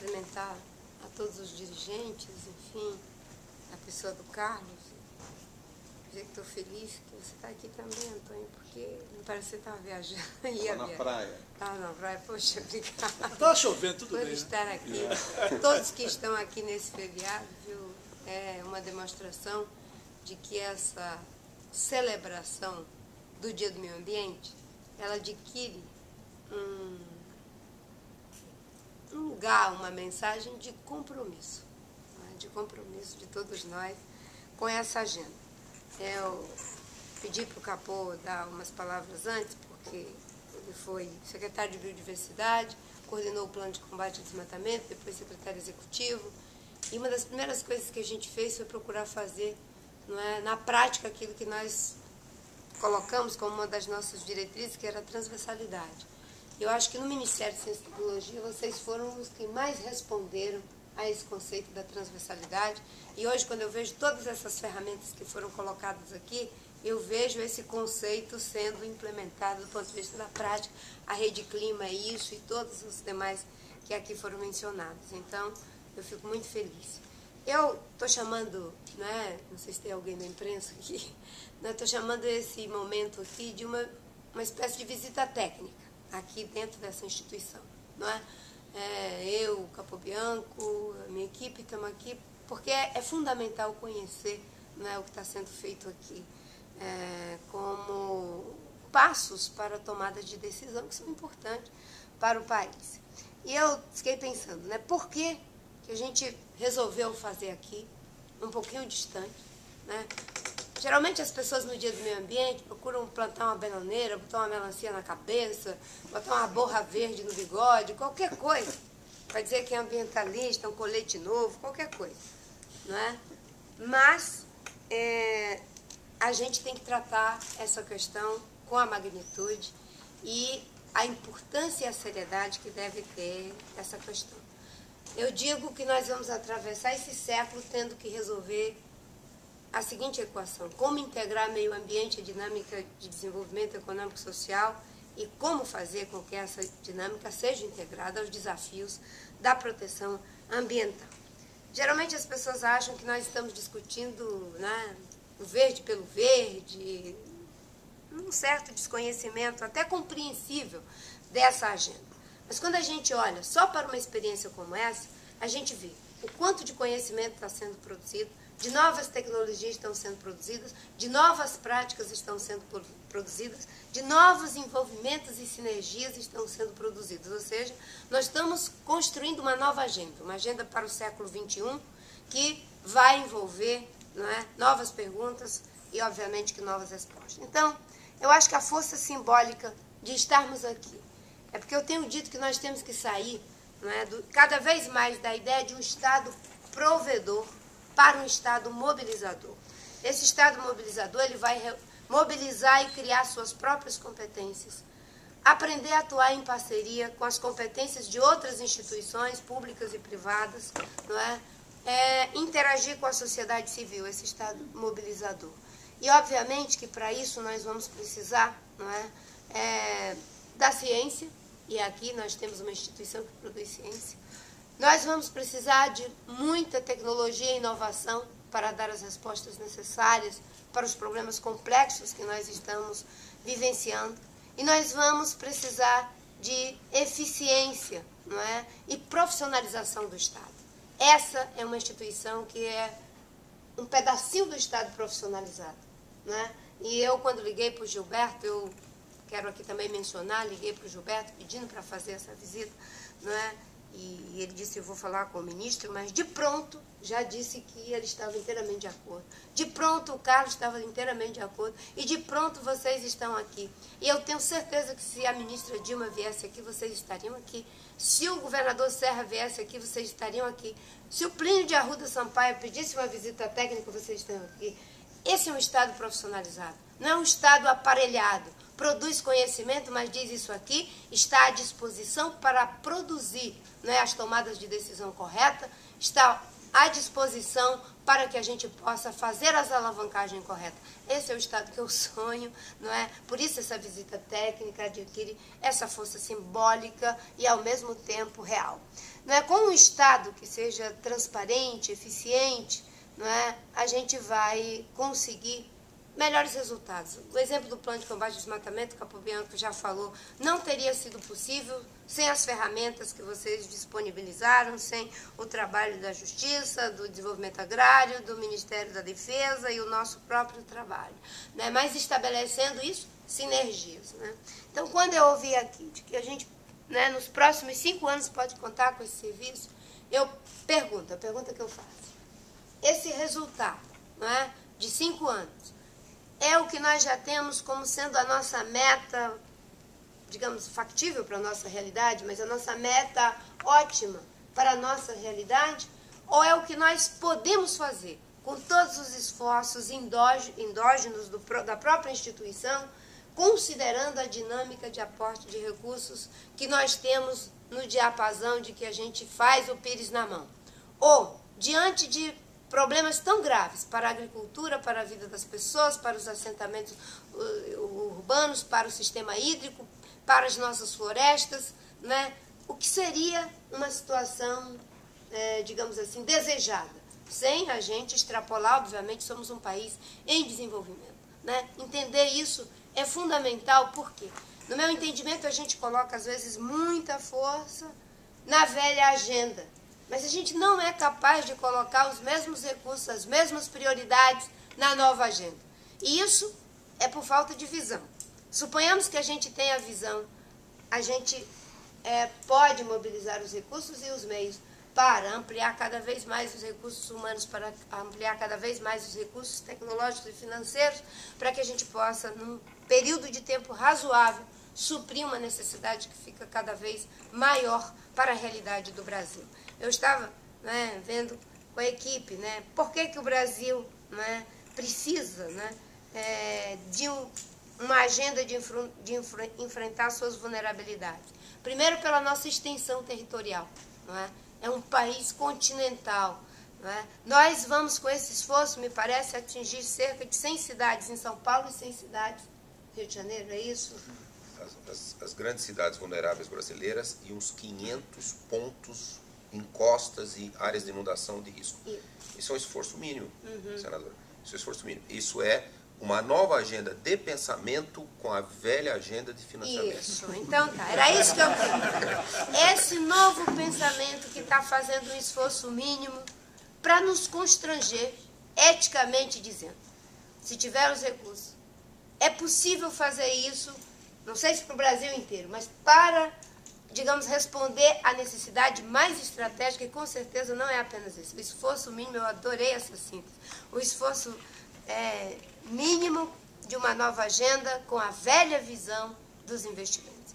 cumprimentar a todos os dirigentes, enfim, a pessoa do Carlos. Dizer que estou feliz que você está aqui também, Antônio, porque me parece que você estava viajando. Estava na praia. Estava na praia, poxa, obrigada. Estava chovendo, tudo por bem, estar né? aqui. Todos que estão aqui nesse feriado, viu, é uma demonstração de que essa celebração do Dia do Meio Ambiente, ela adquire um lugar, uma mensagem de compromisso, né? De compromisso de todos nós com essa agenda. Eu pedi para o Capô dar umas palavras antes, porque ele foi secretário de Biodiversidade, coordenou o plano de combate ao desmatamento, depois secretário executivo, e uma das primeiras coisas que a gente fez foi procurar fazer, não é, na prática aquilo que nós colocamos como uma das nossas diretrizes, que era a transversalidade. Eu acho que no Ministério de Ciência e Tecnologia vocês foram os que mais responderam a esse conceito da transversalidade. E hoje, quando eu vejo todas essas ferramentas que foram colocadas aqui, eu vejo esse conceito sendo implementado do ponto de vista da prática. A Rede Clima é isso e todos os demais que aqui foram mencionados. Então, eu fico muito feliz. Eu estou chamando, né, não sei se tem alguém da imprensa aqui, estou chamando esse momento aqui de uma espécie de visita técnica aqui dentro dessa instituição, não é? Eu, o Capobianco, a minha equipe, estamos aqui porque é fundamental conhecer, não é, o que está sendo feito aqui como passos para a tomada de decisão que são importantes para o país. E eu fiquei pensando, né, por que a gente resolveu fazer aqui, um pouquinho distante, né? Geralmente as pessoas no Dia do Meio Ambiente procuram plantar uma bananeira, botar uma melancia na cabeça, botar uma borra verde no bigode, qualquer coisa. Vai dizer que é ambientalista, um colete novo, qualquer coisa, não é? Mas a gente tem que tratar essa questão com a magnitude e a importância e a seriedade que deve ter essa questão. Eu digo que nós vamos atravessar esse século tendo que resolver a seguinte equação: como integrar meio ambiente e dinâmica de desenvolvimento econômico e social e como fazer com que essa dinâmica seja integrada aos desafios da proteção ambiental. Geralmente as pessoas acham que nós estamos discutindo, né, o verde pelo verde, um certo desconhecimento até compreensível dessa agenda. Mas quando a gente olha só para uma experiência como essa, a gente vê o quanto de conhecimento está sendo produzido, de novas tecnologias estão sendo produzidas, de novas práticas estão sendo produzidas, de novos envolvimentos e sinergias estão sendo produzidos. Ou seja, nós estamos construindo uma nova agenda, uma agenda para o século XXI, que vai envolver, não é, novas perguntas e, obviamente, que novas respostas. Então, eu acho que a força simbólica de estarmos aqui é porque eu tenho dito que nós temos que sair, não é, cada vez mais da ideia de um Estado provedor para um Estado mobilizador. Esse Estado mobilizador, ele vai mobilizar e criar suas próprias competências, aprender a atuar em parceria com as competências de outras instituições públicas e privadas, não é? Interagir com a sociedade civil, esse Estado mobilizador. E, obviamente, que para isso nós vamos precisar, não é, da ciência, e aqui nós temos uma instituição que produz ciência. Nós vamos precisar de muita tecnologia e inovação para dar as respostas necessárias para os problemas complexos que nós estamos vivenciando. E nós vamos precisar de eficiência, não é, e profissionalização do Estado. Essa é uma instituição que é um pedacinho do Estado profissionalizado, não é? E eu, quando liguei para o Gilberto, eu quero aqui também mencionar, liguei para o Gilberto pedindo para fazer essa visita, não é? E ele disse, eu vou falar com o ministro, mas de pronto já disse que ele estava inteiramente de acordo. De pronto o Carlos estava inteiramente de acordo e de pronto vocês estão aqui. E eu tenho certeza que se a ministra Dilma viesse aqui, vocês estariam aqui. Se o governador Serra viesse aqui, vocês estariam aqui. Se o Plínio de Arruda Sampaio pedisse uma visita técnica, vocês estariam aqui. Esse é um Estado profissionalizado, não é um Estado aparelhado. Produz conhecimento, mas diz isso aqui, está à disposição para produzir, não é, as tomadas de decisão correta, está à disposição para que a gente possa fazer as alavancagens corretas. Esse é o Estado que eu sonho, não é? Por isso essa visita técnica adquire essa força simbólica e ao mesmo tempo real. Não é? Com um Estado que seja transparente, eficiente, não é? A gente vai conseguir melhores resultados. O exemplo do plano de combate ao desmatamento, que o Capobianco já falou, não teria sido possível sem as ferramentas que vocês disponibilizaram, sem o trabalho da Justiça, do Desenvolvimento Agrário, do Ministério da Defesa e o nosso próprio trabalho. Né? Mas estabelecendo isso, sinergias. Né? Então, quando eu ouvi aqui de que a gente, né, nos próximos 5 anos pode contar com esse serviço, eu pergunto, a pergunta que eu faço, esse resultado, não é, de 5 anos, é o que nós já temos como sendo a nossa meta, digamos, factível para a nossa realidade, mas a nossa meta ótima para a nossa realidade? Ou é o que nós podemos fazer com todos os esforços endógenos da própria instituição, considerando a dinâmica de aporte de recursos que nós temos no diapasão de que a gente faz o pires na mão? Ou, diante de problemas tão graves para a agricultura, para a vida das pessoas, para os assentamentos urbanos, para o sistema hídrico, para as nossas florestas, né? O que seria uma situação, digamos assim, desejada, sem a gente extrapolar, obviamente, somos um país em desenvolvimento. Né? Entender isso é fundamental, porque, no meu entendimento, a gente coloca, às vezes, muita força na velha agenda, mas a gente não é capaz de colocar os mesmos recursos, as mesmas prioridades na nova agenda. E isso é por falta de visão. Suponhamos que a gente tenha visão, a gente pode mobilizar os recursos e os meios para ampliar cada vez mais os recursos humanos, para ampliar cada vez mais os recursos tecnológicos e financeiros, para que a gente possa, num período de tempo razoável, suprir uma necessidade que fica cada vez maior para a realidade do Brasil. Eu estava, né, vendo com a equipe, né, por que o Brasil, né, precisa, né, de uma agenda de enfrentar suas vulnerabilidades. Primeiro, pela nossa extensão territorial. Não é? É um país continental. Não é? Nós vamos, com esse esforço, me parece, atingir cerca de 100 cidades em São Paulo e 100 cidades no Rio de Janeiro, é isso? As grandes cidades vulneráveis brasileiras e uns 500 pontos, encostas e áreas de inundação de risco. Isso é um esforço mínimo, senadora. Isso é um esforço mínimo. Isso é uma nova agenda de pensamento com a velha agenda de financiamento. Isso, então tá, era isso que eu queria. Esse novo pensamento que está fazendo um esforço mínimo para nos constranger, eticamente dizendo, se tiver os recursos, é possível fazer isso, não sei se para o Brasil inteiro, mas para, digamos, responder à necessidade mais estratégica, e com certeza não é apenas isso. O esforço mínimo, eu adorei essa síntese, o esforço mínimo de uma nova agenda com a velha visão dos investimentos.